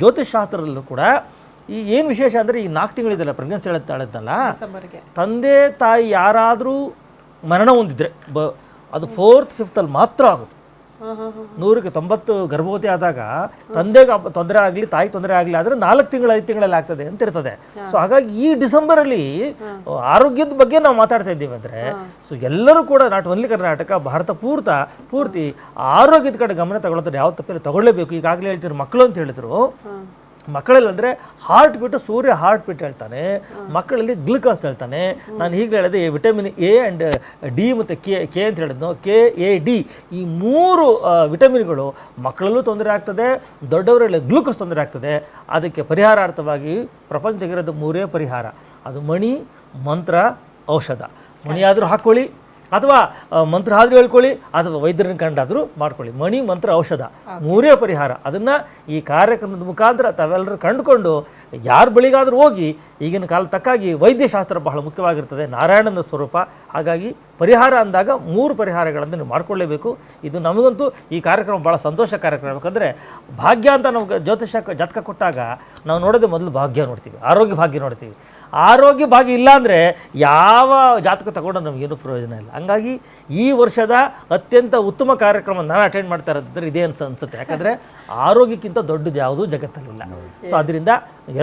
ಜ್ಯೋತಿಷ್ ಶಾಸ್ತ್ರದಲ್ಲೂ ಕೂಡ ಈ ಏನು ವಿಶೇಷ ಅಂದರೆ ಈ 4 ತಿಂಗಳಿದೆಲ್ಲ ಪ್ರೆಗ್ನೆನ್ಸಿ ಹೇಳಿದ್ನಲ್ಲ, ತಂದೆ ತಾಯಿ ಯಾರಾದರೂ ಮರಣ ಹೊಂದಿದ್ರೆ ಅದು 4th 5th ಅಲ್ಲಿ ಮಾತ್ರ ಆಗುತ್ತೆ. 100ಕ್ಕೆ 90 ಗರ್ಭವತಿ ಆದಾಗ ತಂದೆಗೆ ತೊಂದರೆ ಆಗಲಿ ತಾಯಿಗೆ ತೊಂದರೆ ಆಗಲಿ ಆದರೆ 4 ತಿಂಗಳು 5 ತಿಂಗಳಲ್ಲಿ ಆಗ್ತದೆ ಅಂತ ಇರ್ತದೆ. ಸೊ ಹಾಗಾಗಿ ಈ ಡಿಸೆಂಬರಲ್ಲಿ ಆರೋಗ್ಯದ ಬಗ್ಗೆ ನಾವು ಮಾತಾಡ್ತಾ ಇದ್ದೀವಿ ಅಂದರೆ ಸೊ ಎಲ್ಲರೂ ಕೂಡ ನಾಟ್ ಓನ್ಲಿ ಕರ್ನಾಟಕ, ಭಾರತ ಪೂರ್ತಿ ಆರೋಗ್ಯದ ಕಡೆ ಗಮನ ತಗೊಳ್ಳೋದ್ರೆ ಯಾವ ತಪ್ಪಿಲ್ಲ, ತಗೊಳ್ಳೇಬೇಕು. ಈಗಾಗಲೇ ಹೇಳ್ತಿದ್ರು ಮಕ್ಕಳು ಅಂತ ಹೇಳಿದ್ರು, ಮಕ್ಕಳಲ್ಲಿ ಅಂದರೆ ಹಾರ್ಟ್ ಬಿಟ್ಟು ಸೂರ್ಯ ಹಾರ್ಟ್ ಬಿಟ್ಟು ಹೇಳ್ತಾನೆ, ಮಕ್ಕಳಲ್ಲಿ ಗ್ಲುಕೋಸ್ ಹೇಳ್ತಾನೆ. ನಾನು ಹೀಗೆ ಹೇಳಿದೆ ವಿಟಮಿನ್ ಎ ಆ್ಯಂಡ್ ಡಿ ಮತ್ತು ಕೆ ಅಂತ ಹೇಳಿದ್ನು, KAD ಈ 3 ವಿಟಮಿನ್ಗಳು ಮಕ್ಕಳಲ್ಲೂ ತೊಂದರೆ ಆಗ್ತದೆ, ದೊಡ್ಡವರಲ್ಲಿ ಗ್ಲೂಕೋಸ್ ತೊಂದರೆ ಆಗ್ತದೆ. ಅದಕ್ಕೆ ಪರಿಹಾರಾರ್ಥವಾಗಿ ಪ್ರಪಂಚದಾಗಿರೋದು 3 ಪರಿಹಾರ. ಅದು ಮಣಿ, ಮಂತ್ರ, ಔಷಧ. ಮಣಿಯಾದರೂ ಹಾಕ್ಕೊಳ್ಳಿ ಅಥವಾ ಮಂತ್ರ ಆದರೂ ಹೇಳ್ಕೊಳ್ಳಿ ಅಥವಾ ವೈದ್ಯರನ್ನ ಕಂಡಾದರೂ ಮಾಡ್ಕೊಳ್ಳಿ. ಮಣಿ, ಮಂತ್ರ, ಔಷಧ 3 ಪರಿಹಾರ. ಅದನ್ನು ಈ ಕಾರ್ಯಕ್ರಮದ ಮುಖಾಂತರ ತಾವೆಲ್ಲರೂ ಕಂಡುಕೊಂಡು ಯಾರ ಬಳಿಗಾದರೂ ಹೋಗಿ ಈಗಿನ ಕಾಲ ತಕ್ಕಾಗಿ ವೈದ್ಯಶಾಸ್ತ್ರ ಬಹಳ ಮುಖ್ಯವಾಗಿರ್ತದೆ, ನಾರಾಯಣನ ಸ್ವರೂಪ. ಹಾಗಾಗಿ ಪರಿಹಾರ ಅಂದಾಗ 3 ಪರಿಹಾರಗಳನ್ನು ನೀವು ಮಾಡ್ಕೊಳ್ಳೇಬೇಕು. ಇದು ನಮಗಂತೂ ಈ ಕಾರ್ಯಕ್ರಮ ಭಾಳ ಸಂತೋಷ ಕಾರ್ಯಕ್ರಮ. ಯಾಕಂದರೆ ಭಾಗ್ಯ ಅಂತ ನಮ್ಗೆ ಜಾತಕ ಕೊಟ್ಟಾಗ ನಾವು ನೋಡೋದೇ ಮೊದಲು ಭಾಗ್ಯ ನೋಡ್ತೀವಿ, ಆರೋಗ್ಯ ಭಾಗ್ಯ ನೋಡ್ತೀವಿ. ಆರೋಗ್ಯ ಭಾಗ್ಯ ಇಲ್ಲ ಅಂದರೆ ಯಾವ ಜಾತಕ ತಗೊಂಡು ನಮಗೇನು ಪ್ರಯೋಜನ ಇಲ್ಲ. ಹಂಗಾಗಿ ಈ ವರ್ಷದ ಅತ್ಯಂತ ಉತ್ತಮ ಕಾರ್ಯಕ್ರಮ ನಾನು ಅಟೆಂಡ್ ಮಾಡ್ತಾ ಇರೋದ್ರೆ ಇದೇ ಅನ್ಸುತ್ತೆ. ಯಾಕಂದರೆ ಆರೋಗ್ಯಕ್ಕಿಂತ ದೊಡ್ಡದು ಯಾವುದೂ ಜಗತ್ತಲ್ಲಿಲ್ಲ. ಸೊ ಅದರಿಂದ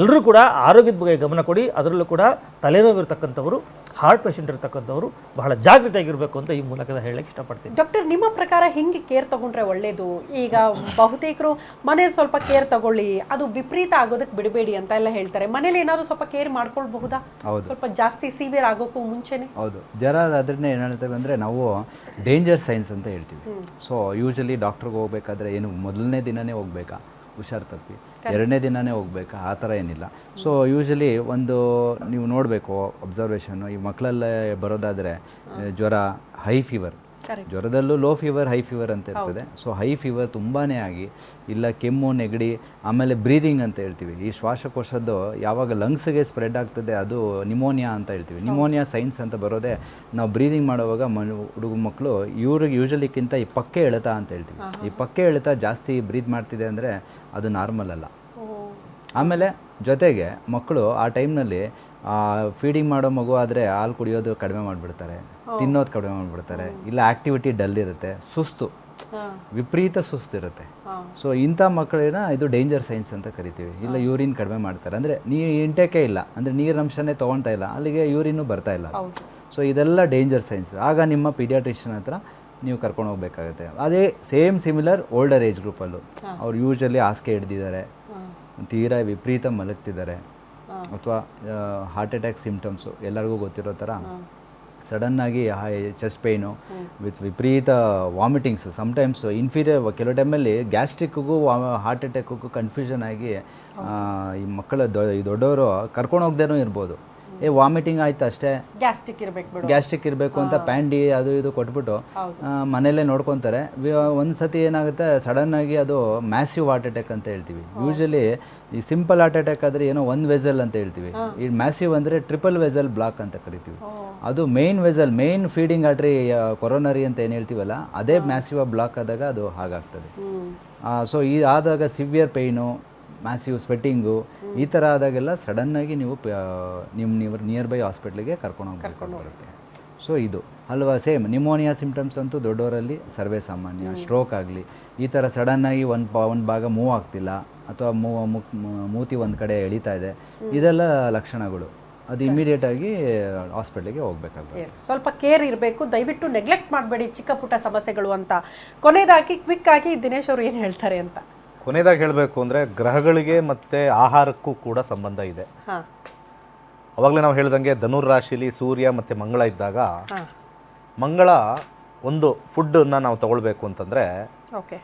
ಎಲ್ಲರೂ ಕೂಡ ಆರೋಗ್ಯದ ಬಗ್ಗೆ ಗಮನ ಕೊಡಿ. ಅದರಲ್ಲೂ ಕೂಡ ತಲೆನೋವು ಇರತಕ್ಕಂಥವರು, ಹಾರ್ಟ್ ಪೇಷಂಟ್ ಇರತಕ್ಕಂಥವ್ರು ಬಹಳ ಜಾಗೃತಿಯಾಗಿರಬೇಕು ಅಂತ ಈ ಮೂಲಕ ಹೇಳಕ್ಕೆ ಇಷ್ಟಪಡ್ತೀನಿ. ಡಾಕ್ಟರ್, ನಿಮ್ಮ ಪ್ರಕಾರ ಹೆಂಗೆ ಕೇರ್ ತಗೊಂಡ್ರೆ ಒಳ್ಳೇದು? ಈಗ ಬಹುತೇಕರು ಮನೇಲಿ ಸ್ವಲ್ಪ ಕೇರ್ ತಗೊಳ್ಳಿ, ಅದು ವಿಪರೀತ ಆಗೋದಕ್ಕೆ ಬಿಡಬೇಡಿ ಅಂತ ಎಲ್ಲ ಹೇಳ್ತಾರೆ. ಮನೇಲಿ ಏನಾದ್ರು ಸ್ವಲ್ಪ ಕೇರ್ ಮಾಡ್ಕೊಳ್ಬಹುದಾ? ಸ್ವಲ್ಪ ಜಾಸ್ತಿ ಸಿವಿಯರ್ ಆಗೋಕ್ಕೂ ಮುಂಚೆನೆ? ಹೌದು, ಜ್ವರ ಅದನ್ನೇ ಏನು ಹೇಳ್ತೇವೆ ಅಂದರೆ ನಾವು ಡೇಂಜರ್ ಸೈನ್ಸ್ ಅಂತ ಹೇಳ್ತೀವಿ. ಸೊ ಯೂಶಲಿ ಡಾಕ್ಟ್ರಿಗೆ ಹೋಗ್ಬೇಕಾದ್ರೆ ಏನು ಮೊದಲನೇ ದಿನನೇ ಹೋಗ್ಬೇಕಾ ಹುಷಾರು ತಪ್ಪಿ, 2ನೇ ದಿನನೇ ಹೋಗ್ಬೇಕಾ ಆ ಥರ ಏನಿಲ್ಲ. ಸೊ ಯೂಶಲಿ ಒಂದು ನೀವು ನೋಡಬೇಕು ಅಬ್ಸರ್ವೇಷನ್ನು, ಈ ಮಕ್ಕಳಲ್ಲೇ ಬರೋದಾದರೆ ಜ್ವರ, ಹೈ ಫೀವರ್, ಜ್ವರದಲ್ಲೂ ಲೋ ಫೀವರ್, ಹೈ ಫೀವರ್ ಅಂತ ಇರ್ತದೆ. ಸೊ ಹೈ ಫೀವರ್ ತುಂಬಾ ಆಗಿ, ಇಲ್ಲ ಕೆಮ್ಮು, ನೆಗಡಿ, ಆಮೇಲೆ ಬ್ರೀದಿಂಗ್ ಅಂತ ಹೇಳ್ತೀವಿ. ಈ ಶ್ವಾಸಕೋಶದ್ದು ಯಾವಾಗ ಲಂಗ್ಸ್ಗೆ ಸ್ಪ್ರೆಡ್ ಆಗ್ತದೆ ಅದು ನಿಮೋನಿಯಾ ಅಂತ ಹೇಳ್ತೀವಿ. ನಿಮೋನಿಯಾ ಸೈನ್ಸ್ ಅಂತ ಬರೋದೇ ನಾವು ಬ್ರೀದಿಂಗ್ ಮಾಡುವಾಗ ಹುಡುಗ ಮಕ್ಕಳು ಇವ್ರಿಗೆ ಯೂಶಲಿಕ್ಕಿಂತ ಈ ಪಕ್ಕೆ ಎಳೆತ ಅಂತ ಹೇಳ್ತೀವಿ. ಈ ಪಕ್ಕೆ ಎಳೆತ ಜಾಸ್ತಿ ಬ್ರೀದ್ ಮಾಡ್ತಿದೆ ಅಂದರೆ ಅದು ನಾರ್ಮಲ್ ಅಲ್ಲ. ಆಮೇಲೆ ಜೊತೆಗೆ ಮಕ್ಕಳು ಆ ಟೈಮ್ನಲ್ಲಿ ಫೀಡಿಂಗ್ ಮಾಡೋ ಮಗು ಆದರೆ ಹಾಲು ಕುಡಿಯೋದು ಕಡಿಮೆ ಮಾಡಿಬಿಡ್ತಾರೆ, ತಿನ್ನೋದು ಕಡಿಮೆ ಮಾಡಿಬಿಡ್ತಾರೆ, ಇಲ್ಲ ಆ್ಯಕ್ಟಿವಿಟಿ ಡಲ್ ಇರುತ್ತೆ, ಸುಸ್ತು, ವಿಪರೀತ ಸುಸ್ತಿರುತ್ತೆ. ಸೊ ಇಂಥ ಮಕ್ಕಳನ್ನ ಇದು ಡೇಂಜರ್ ಸೈನ್ಸ್ ಅಂತ ಕರಿತೀವಿ. ಇಲ್ಲ ಯೂರಿನ್ ಕಡಿಮೆ ಮಾಡ್ತಾರೆ ಅಂದರೆ ಇಂಟೇಕೇ ಇಲ್ಲ, ಅಂದರೆ ನೀರಿನಂಶನೇ ತೊಗೊಳ್ತಾ ಇಲ್ಲ, ಅಲ್ಲಿಗೆ ಯೂರಿನ್ನು ಬರ್ತಾ ಇಲ್ಲ. ಸೊ ಇದೆಲ್ಲ ಡೇಂಜರ್ ಸೈನ್ಸ್. ಆಗ ನಿಮ್ಮ ಪೀಡಿಯಾಟ್ರಿಷಿಯನ್ ಹತ್ರ ನೀವು ಕರ್ಕೊಂಡು ಹೋಗ್ಬೇಕಾಗುತ್ತೆ. ಅದೇ ಸೇಮ್ ಸಿಮಿಲರ್ ಓಲ್ಡರ್ ಏಜ್ ಗ್ರೂಪಲ್ಲೂ ಅವ್ರು ಯೂಶಲಿ ಹಾಸಿಗೆ ಹಿಡ್ದಿದ್ದಾರೆ, ತೀರಾ ವಿಪರೀತ ಮಲಗ್ತಿದ್ದಾರೆ, ಅಥವಾ ಹಾರ್ಟ್ ಅಟ್ಯಾಕ್ ಸಿಮ್ಟಮ್ಸು ಎಲ್ಲರಿಗೂ ಗೊತ್ತಿರೋ ಥರ ಸಡನ್ನಾಗಿ ಚೆಸ್ಟ್ ಪೇಯ್ನು ವಿತ್ ವಿಪರೀತ ವಾಮಿಟಿಂಗ್ಸು, ಸಮ್ಟೈಮ್ಸ್ ಇನ್ಫೀರಿಯರ್, ಕೆಲವು ಟೈಮಲ್ಲಿ ಗ್ಯಾಸ್ಟ್ರಿಕ್ಗೂ ಹಾರ್ಟ್ ಅಟ್ಯಾಕ್ಗೂ ಕನ್ಫ್ಯೂಷನ್ ಆಗಿ ಈ ಮಕ್ಕಳ ದೊಡ್ಡವರು ಕರ್ಕೊಂಡು ಹೋಗ್ದೇನೂ ಇರ್ಬೋದು. ವಾಮಿಟಿಂಗ್ ಆಯ್ತು ಅಷ್ಟೇ, ಗ್ಯಾಸ್ಟ್ರಿಕ್ ಇರಬೇಕು ಅಂತ ಪ್ಯಾಂಡಿ ಅದು ಇದು ಕೊಟ್ಬಿಟ್ಟು ಮನೆಯಲ್ಲೇ ನೋಡ್ಕೊತಾರೆ. ಒಂದು ಸತಿ ಏನಾಗುತ್ತೆ, ಸಡನ್ನಾಗಿ ಅದು ಮ್ಯಾಸಿವ್ ಹಾರ್ಟ್ ಅಟ್ಯಾಕ್ ಅಂತ ಹೇಳ್ತೀವಿ. ಯೂಶಲಿ ಈ ಸಿಂಪಲ್ ಹಾರ್ಟ್ ಅಟ್ಯಾಕ್ ಆದರೆ ಏನೋ 1 ವೆಸಲ್ ಅಂತ ಹೇಳ್ತೀವಿ. ಈ ಮ್ಯಾಸಿವ್ ಅಂದರೆ ಟ್ರಿಪಲ್ ವೆಸಲ್ ಬ್ಲಾಕ್ ಅಂತ ಕರಿತೀವಿ. ಅದು main vessel, main feeding artery, coronary ಅಂತ ಏನು ಹೇಳ್ತೀವಲ್ಲ, ಅದೇ ಮ್ಯಾಸಿವ್ ಬ್ಲಾಕ್ ಆದಾಗ ಅದು ಹಾಗಾಗ್ತದೆ. ಸೊ ಈ ಆದಾಗ ಸಿವಿಯರ್ ಪೇಯ್ನು, ಮ್ಯಾಸಿವ್ ಸ್ವೆಟ್ಟಿಂಗು, ಈ ಥರ ಆದಾಗೆಲ್ಲ ಸಡನ್ನಾಗಿ ನೀವು ನಿಮ್ಮ ನಿಯರ್ ಬೈ ಹಾಸ್ಪಿಟ್ಲಿಗೆ ಕರ್ಕೊಂಡು ಬರುತ್ತೆ. ಸೊ ಇದು ಅಲ್ವಾ, ಸೇಮ್ ನಿಮೋನಿಯಾ ಸಿಮ್ಟಮ್ಸ್ ಅಂತೂ ದೊಡ್ಡವರಲ್ಲಿ ಸರ್ವೇ ಸಾಮಾನ್ಯ. ಸ್ಟ್ರೋಕ್ ಆಗಲಿ, ಈ ಥರ ಸಡನ್ನಾಗಿ ಒಂದು ಭಾಗ ಮೂವ್ ಆಗ್ತಿಲ್ಲ, ಅಥವಾ ಮೂತಿ ಒಂದು ಕಡೆ ಎಳಿತಾ ಇದೆ, ಇದೆಲ್ಲ ಲಕ್ಷಣಗಳು. ಅದು ಇಮಿಡಿಯೇಟಾಗಿ ಹಾಸ್ಪಿಟ್ಲಿಗೆ ಹೋಗ್ಬೇಕಾಗುತ್ತೆ. ಸ್ವಲ್ಪ ಕೇರ್ ಇರಬೇಕು, ದಯವಿಟ್ಟು ನೆಗ್ಲೆಕ್ಟ್ ಮಾಡಬೇಡಿ ಚಿಕ್ಕ ಪುಟ್ಟ ಸಮಸ್ಯೆಗಳು ಅಂತ. ಕೊನೆಯದಾಗಿ ಕ್ವಿಕ್ ಆಗಿ ದಿನೇಶ್ ಅವರು ಏನು ಹೇಳ್ತಾರೆ ಅಂತ. ಕೊನೆಯದಾಗಿ ಹೇಳಬೇಕು ಅಂದರೆ ಗ್ರಹಗಳಿಗೆ ಮತ್ತು ಆಹಾರಕ್ಕೂ ಕೂಡ ಸಂಬಂಧ ಇದೆ. ಅವಾಗಲೇ ನಾವು ಹೇಳ್ದಂಗೆ ಧನುರ್ ರಾಶಿಲಿ ಸೂರ್ಯ ಮತ್ತು ಮಂಗಳ ಇದ್ದಾಗ, ಮಂಗಳ ಒಂದು ಫುಡ್ಡನ್ನು ನಾವು ತಗೊಳ್ಬೇಕು ಅಂತಂದರೆ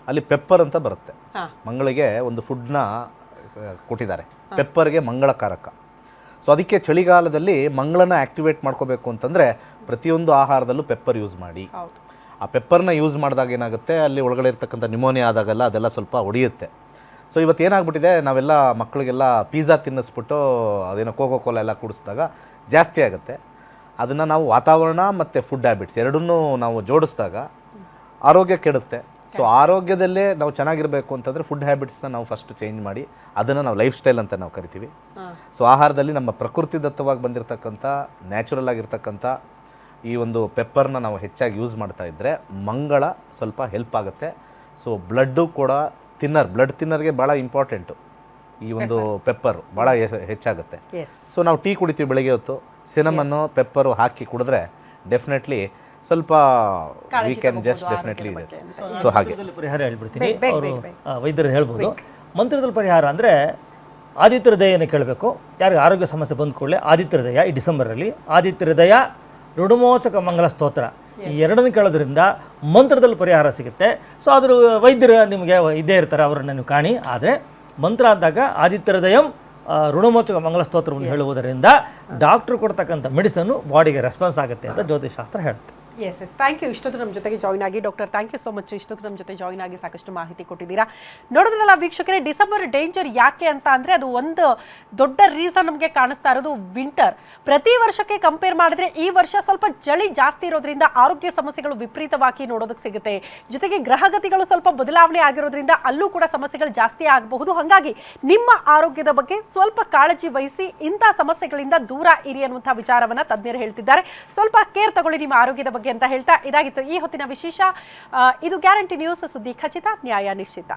ಅಲ್ಲಿ ಪೆಪ್ಪರ್ ಅಂತ ಬರುತ್ತೆ. ಮಂಗಳಿಗೆ ಒಂದು ಫುಡ್ನ ಕೊಟ್ಟಿದ್ದಾರೆ, ಪೆಪ್ಪರ್ಗೆ ಮಂಗಳಕಾರಕ. ಸೊ ಅದಕ್ಕೆ ಚಳಿಗಾಲದಲ್ಲಿ ಮಂಗಳನ ಆ್ಯಕ್ಟಿವೇಟ್ ಮಾಡ್ಕೋಬೇಕು ಅಂತಂದರೆ ಪ್ರತಿಯೊಂದು ಆಹಾರದಲ್ಲೂ ಪೆಪ್ಪರ್ ಯೂಸ್ ಮಾಡಿ. ಆ ಪೆಪ್ಪರ್ನ ಯೂಸ್ ಮಾಡಿದಾಗ ಏನಾಗುತ್ತೆ, ಅಲ್ಲಿ ಒಳಗಡೆ ಇರ್ತಕ್ಕಂಥ ನಿಮೋನಿಯಾ ಆದಾಗೆಲ್ಲ ಅದೆಲ್ಲ ಸ್ವಲ್ಪ ಹೊಡೆಯುತ್ತೆ. ಸೊ ಇವತ್ತು ಏನಾಗ್ಬಿಟ್ಟಿದೆ, ನಾವೆಲ್ಲ ಮಕ್ಕಳಿಗೆಲ್ಲ ಪಿಜ್ಜಾ ತಿನ್ನಿಸ್ಬಿಟ್ಟು ಅದೇನೋ ಕೋಕೋ ಎಲ್ಲ ಕುಡಿಸಿದಾಗ ಜಾಸ್ತಿ ಆಗುತ್ತೆ. ಅದನ್ನು ನಾವು ವಾತಾವರಣ ಮತ್ತು ಫುಡ್ ಹ್ಯಾಬಿಟ್ಸ್ ಎರಡನ್ನೂ ನಾವು ಜೋಡಿಸಿದಾಗ ಆರೋಗ್ಯ ಕೆಡುತ್ತೆ. ಸೊ ಆರೋಗ್ಯದಲ್ಲೇ ನಾವು ಚೆನ್ನಾಗಿರಬೇಕು ಅಂತಂದರೆ ಫುಡ್ ಹ್ಯಾಬಿಟ್ಸ್ನ ನಾವು ಫಸ್ಟ್ ಚೇಂಜ್ ಮಾಡಿ ಅದನ್ನು ನಾವು ಲೈಫ್ ಸ್ಟೈಲ್ ಅಂತ ನಾವು ಕರಿತೀವಿ. ಸೊ ಆಹಾರದಲ್ಲಿ ನಮ್ಮ ಪ್ರಕೃತಿದತ್ತವಾಗಿ ಬಂದಿರತಕ್ಕಂಥ ನ್ಯಾಚುರಲ್ ಆಗಿರ್ತಕ್ಕಂಥ ಈ ಒಂದು ಪೆಪ್ಪರ್ನ ನಾವು ಹೆಚ್ಚಾಗಿ ಯೂಸ್ ಮಾಡ್ತಾ ಇದ್ದರೆ ಮಂಗಳ ಸ್ವಲ್ಪ ಹೆಲ್ಪ್ ಆಗುತ್ತೆ. ಸೊ ಬ್ಲಡ್ಡು ಕೂಡ ಬ್ಲಡ್ ತಿನ್ನರ್ಗೆ ಭಾಳ ಇಂಪಾರ್ಟೆಂಟು ಈ ಒಂದು ಪೆಪ್ಪರು ಭಾಳ ಹೆಚ್ಚಾಗುತ್ತೆ. ಸೊ ನಾವು ಟೀ ಕುಡಿತೀವಿ ಬೆಳಗ್ಗೆ ಹೊತ್ತು, ಸಿನಮನ್ನು ಪೆಪ್ಪರು ಹಾಕಿ ಕುಡಿದ್ರೆ ಡೆಫಿನೆಟ್ಲಿ ಸ್ವಲ್ಪ ವಿ ಕ್ಯಾನ್ ಜಸ್ಟ್ ಡೆಫಿನೆಟ್ಲಿ ಇದೆ. ಸೊ ಹಾಗೆ ಪರಿಹಾರ ಹೇಳ್ಬಿಡ್ತೀನಿ, ಅವರು ವೈದ್ಯರು ಹೇಳ್ಬೋದು. ಮಂತ್ರದಲ್ಲಿ ಪರಿಹಾರ ಅಂದರೆ ಆದಿತ್ಯ ಹೃದಯನ ಕೇಳಬೇಕು. ಯಾರಿಗೆ ಆರೋಗ್ಯ ಸಮಸ್ಯೆ ಬಂದ ಕೂಡಲೇ ಆದಿತ್ಯ ಹೃದಯ ಈ ಡಿಸೆಂಬರಲ್ಲಿ ಆದಿತ್ಯ ಹೃದಯ ಋಣಮೋಚಕ ಮಂಗಲ ಸ್ತೋತ್ರ ಈ ಎರಡನ್ನು ಕೇಳೋದ್ರಿಂದ ಮಂತ್ರದಲ್ಲಿ ಪರಿಹಾರ ಸಿಗುತ್ತೆ. ಸೊ ಅದ್ರ ವೈದ್ಯರು ನಿಮಗೆ ಇದ್ದೇ ಇರ್ತಾರೆ, ಅವರನ್ನು ನೀವು ಕಾಣಿ. ಆದರೆ ಮಂತ್ರ ಅಂದಾಗ ಆದಿತ್ಯ ಹೃದಯಂ ಋಣಮೋಚಕ ಮಂಗಲ ಸ್ತೋತ್ರವನ್ನು ಹೇಳುವುದರಿಂದ ಡಾಕ್ಟ್ರು ಕೊಡ್ತಕ್ಕಂಥ ಮೆಡಿಸನ್ನು ಬಾಡಿಗೆ ರೆಸ್ಪಾನ್ಸ್ ಆಗುತ್ತೆ ಅಂತ ಜ್ಯೋತಿಷಾಸ್ತ್ರ ಹೇಳುತ್ತೆ. Yes thank you. ಇಷ್ಟೊತ್ತು ನಮ್ಮ ಜೊತೆಗೆ ಜಾಯ್ನ್ ಆಗಿ doctor, thank you so much. ಇಷ್ಟೊತ್ತು ನಮ್ಮ ಜೊತೆ ಜಾಯ್ನ್ ಆಗಿ ಸಾಕಷ್ಟು ಮಾಹಿತಿ ಕೊಟ್ಟಿದ್ದೀರಾ. ನೋಡಿದ್ರಲ್ಲ ವೀಕ್ಷಕರೇ, ಡಿಸೆಂಬರ್ ಡೇಂಜರ್ ಯಾಕೆ ಅಂತ ಅಂದರೆ ಅದು ಒಂದು ದೊಡ್ಡ ರೀಸನ್ ನಮಗೆ ಕಾಣಿಸ್ತಾ ಇರೋದು ವಿಂಟರ್. ಪ್ರತಿ ವರ್ಷಕ್ಕೆ ಕಂಪೇರ್ ಮಾಡಿದ್ರೆ ಈ ವರ್ಷ ಸ್ವಲ್ಪ ಚಳಿ ಜಾಸ್ತಿ ಇರೋದ್ರಿಂದ ಆರೋಗ್ಯ ಸಮಸ್ಯೆಗಳು ವಿಪರೀತವಾಗಿ ನೋಡೋದಕ್ಕೆ ಸಿಗುತ್ತೆ. ಜೊತೆಗೆ ಗ್ರಹಗತಿಗಳು ಸ್ವಲ್ಪ ಬದಲಾವಣೆ ಆಗಿರೋದ್ರಿಂದ ಅಲ್ಲೂ ಕೂಡ ಸಮಸ್ಯೆಗಳು ಜಾಸ್ತಿ ಆಗಬಹುದು. ಹಾಗಾಗಿ ನಿಮ್ಮ ಆರೋಗ್ಯದ ಬಗ್ಗೆ ಸ್ವಲ್ಪ ಕಾಳಜಿ ವಹಿಸಿ ಇಂಥ ಸಮಸ್ಯೆಗಳಿಂದ ದೂರ ಇರಿ ಅನ್ನುವಂಥ ವಿಚಾರವನ್ನು ತಜ್ಞರು ಹೇಳ್ತಿದ್ದಾರೆ. ಸ್ವಲ್ಪ ಕೇರ್ ತಗೊಳ್ಳಿ ನಿಮ್ಮ ಆರೋಗ್ಯದ ಬಗ್ಗೆ ಅಂತ ಹೇಳ್ತಾ ಇದಾಗಿತ್ತು ಈ ಹೊತ್ತಿನ ವಿಶೇಷ. ಇದು ಗ್ಯಾರಂಟಿ ನ್ಯೂಸ್, ಸುದ್ದಿ ಖಚಿತ, ನ್ಯಾಯ ನಿಶ್ಚಿತ.